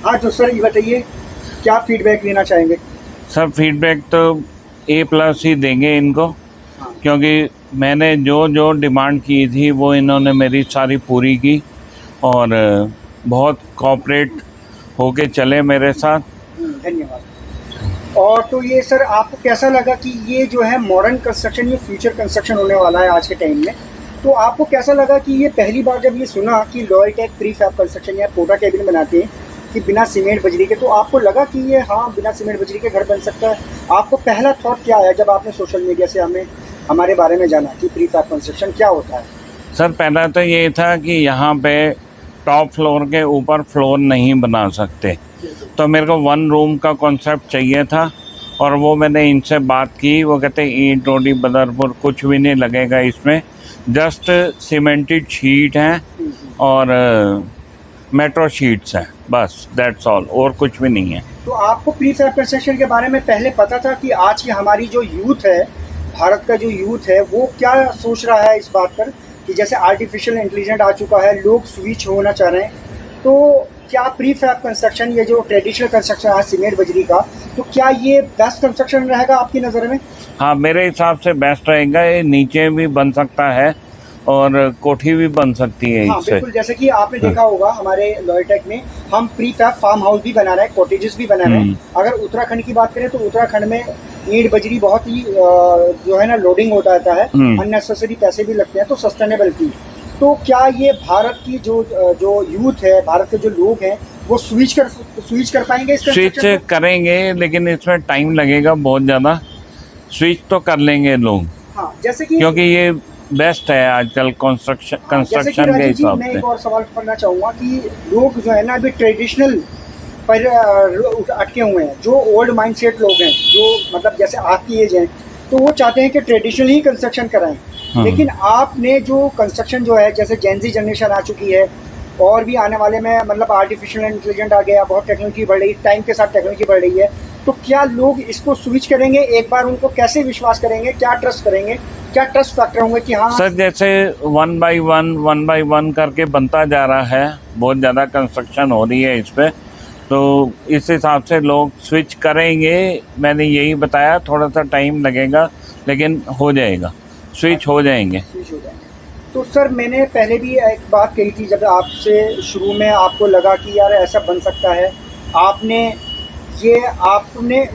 हाँ तो सर ये बताइए क्या फीडबैक लेना चाहेंगे? सर फीडबैक तो A+ ही देंगे इनको, हाँ। क्योंकि मैंने जो जो डिमांड की थी वो इन्होंने मेरी सारी पूरी की और बहुत कोऑपरेट होके चले मेरे साथ। धन्यवाद। और तो ये सर आपको कैसा लगा कि ये जो है मॉडर्न कंस्ट्रक्शन, ये फ्यूचर कंस्ट्रक्शन होने वाला है आज के टाइम में, तो आपको कैसा लगा कि ये पहली बार जब ये सुना कि लॉयटेक प्रीफैब कंस्ट्रक्शन या पोर्टा केबिन बनाते हैं कि बिना सीमेंट बजरी के, तो आपको लगा कि ये हाँ बिना सीमेंट बजरी के घर बन सकता है? आपको पहला थॉट क्या आया जब आपने सोशल मीडिया से हमारे बारे में जाना कि प्रीफैब कंस्ट्रक्शन क्या होता है? सर पहला तो ये था कि यहाँ पे टॉप फ्लोर के ऊपर फ्लोर नहीं बना सकते, तो मेरे को 1 रूम का कॉन्सेप्ट चाहिए था और वो मैंने इनसे बात की। वो कहते ईंट रोटी बदरपुर कुछ भी नहीं लगेगा इसमें, जस्ट सीमेंटेड शीट हैं और मेट्रो शीट्स हैं, बस दैट्स ऑल, और कुछ भी नहीं है। तो आपको प्रीफैब कंस्ट्रक्शन के बारे में पहले पता था कि आज की हमारी जो यूथ है, भारत का जो यूथ है, वो क्या सोच रहा है इस बात पर कि जैसे आर्टिफिशियल इंटेलिजेंट आ चुका है, लोग स्विच होना चाह रहे हैं, तो क्या प्रीफैब कंस्ट्रक्शन, ये जो ट्रेडिशनल कंस्ट्रक्शन है सीमेंट बजरी का, तो क्या ये बेस्ट कंस्ट्रक्शन रहेगा आपकी नज़र में? हाँ मेरे हिसाब से बेस्ट रहेगा। ये नीचे भी बन सकता है और कोठी भी बन सकती है हाँ इससे। बिल्कुल, जैसे कि आपने देखा होगा हमारे लॉयटेक में हम प्रीफैब फार्म हाउस भी बना रहे हैं, कॉटेजेस भी बना रहे हैं। अगर उत्तराखंड की बात करें तो उत्तराखंड में ईंट बजरी बहुत ही जो है ना लोडिंग होता रहता है, अननेसेसरी पैसे भी लगते हैं, तो सस्टेनेबल की। तो क्या ये भारत की जो यूथ है, भारत के जो लोग हैं, वो स्विच कर पाएंगे? स्विच करेंगे लेकिन इसमें टाइम लगेगा बहुत ज़्यादा। स्विच तो कर लेंगे लोग, हाँ जैसे कि क्योंकि ये बेस्ट है आजकल कंस्ट्रक्शन के हिसाब मैं से। एक और सवाल करना चाहूँगा कि लोग जो है ना अभी ट्रेडिशनल पर अटके हुए हैं, जो ओल्ड माइंडसेट लोग हैं, जो मतलब जैसे आपकी एज है, तो वो चाहते हैं कि ट्रेडिशनल ही कंस्ट्रक्शन कराएं। लेकिन आपने जो कंस्ट्रक्शन जो है, जैसे जेनजी जनरेशन आ चुकी है और भी आने वाले में मतलब आर्टिफिशियल इंटेलिजेंट आ गया, बहुत टेक्नोलॉजी बढ़ रही, टाइम के साथ टेक्नोलॉजी बढ़ रही है, तो क्या लोग इसको स्विच करेंगे? एक बार उनको कैसे विश्वास करेंगे, क्या ट्रस्ट करेंगे, क्या ट्रस्ट फैक्टर होंगे कि हाँ? सर जैसे 1 बाई 1 करके बनता जा रहा है, बहुत ज़्यादा कंस्ट्रक्शन हो रही है इस पर, तो इस हिसाब से लोग स्विच करेंगे। मैंने यही बताया, थोड़ा सा टाइम लगेगा लेकिन हो जाएगा, स्विच हो जाएंगे। तो सर मैंने पहले भी एक बात कही थी, जब आपसे शुरू में आपको लगा कि यार ऐसा बन सकता है, आपने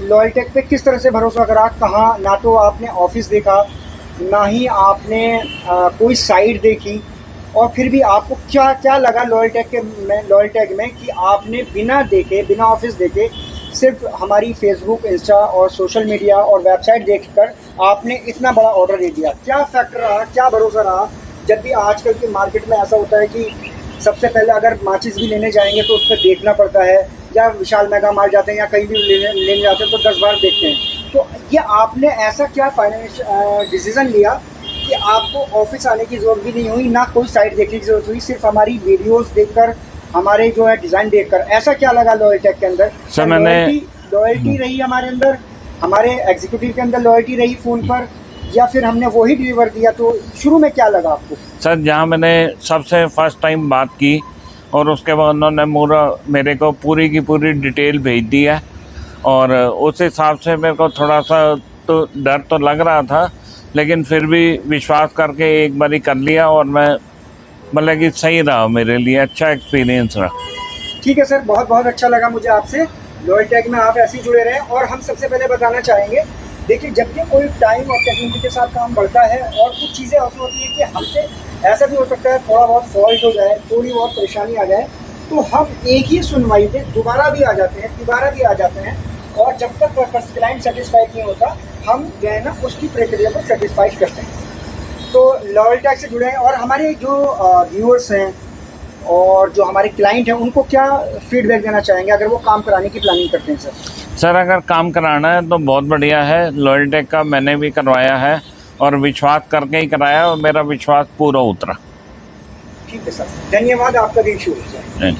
लॉयटेक पे किस तरह से भरोसा करा? कहाँ, ना तो आपने ऑफिस देखा, ना ही आपने कोई साइट देखी, और फिर भी आपको क्या क्या लगा लॉयटेक में कि आपने बिना देखे, बिना ऑफिस देखे, सिर्फ हमारी फेसबुक, इंस्टा और सोशल मीडिया और वेबसाइट देखकर आपने इतना बड़ा ऑर्डर दे दिया? क्या फैक्टर रहा, क्या भरोसा रहा? जब भी आजकल की मार्केट में ऐसा होता है कि सबसे पहले अगर माचिस भी लेने जाएंगे तो उस पर देखना पड़ता है, या विशाल मेगा मार्ट जाते हैं या कहीं भी लेने जाते हैं तो 10 बार देखते हैं। तो ये आपने ऐसा क्या फाइनेंशियल डिसीज़न लिया कि आपको ऑफिस आने की ज़रूरत भी नहीं हुई, ना कोई साइट देखने की ज़रूरत हुई, सिर्फ हमारी वीडियोस देखकर, हमारे जो है डिज़ाइन देखकर? ऐसा क्या लगा लॉयटेक के अंदर? सर मैंने लॉयल्टी रही हमारे अंदर, हमारे एग्जीक्यूटिव के अंदर लॉयल्टी रही फ़ोन पर, या फिर हमने वही डिलीवर दिया? तो शुरू में क्या लगा आपको? सर जहाँ मैंने सबसे फर्स्ट टाइम बात की और उसके बाद उन्होंने मेरे को पूरी की पूरी डिटेल भेज दी है, और उस हिसाब से मेरे को थोड़ा सा तो डर तो लग रहा था, लेकिन फिर भी विश्वास करके एक बारी कर लिया और मैं मतलब कि सही रहा, मेरे लिए अच्छा एक्सपीरियंस रहा। ठीक है सर, बहुत बहुत अच्छा लगा मुझे आपसे। लॉयटेक में आप ऐसे ही जुड़े रहें। और हम सबसे पहले बताना चाहेंगे, देखिए जब भी कोई टाइम और टेक्नोलॉजी के साथ काम बढ़ता है और कुछ चीज़ें ऐसी होती हैं कि हमसे ऐसा भी हो सकता है थोड़ा बहुत फॉल्ट हो जाए, थोड़ी बहुत परेशानी आ जाए, तो हम एक ही सुनवाई पे दोबारा भी आ जाते हैं, दोबारा भी आ जाते हैं, और जब तक क्लाइंट सेटिस्फाइड नहीं होता, हम जो है ना उसकी प्रक्रिया को सेटिस्फाइड करते हैं। तो लॉयटेक से जुड़े हैं। और हमारे जो व्यूअर्स हैं और जो हमारे क्लाइंट हैं, उनको क्या फीडबैक देना चाहेंगे अगर वो काम कराने की प्लानिंग करते हैं? सर अगर काम कराना है तो बहुत बढ़िया है, लॉयटेक का मैंने भी करवाया है और विश्वास करके ही कराया और मेरा विश्वास पूरा उतरा। ठीक है सर, धन्यवाद, आपका दिन शुभ हो जाए।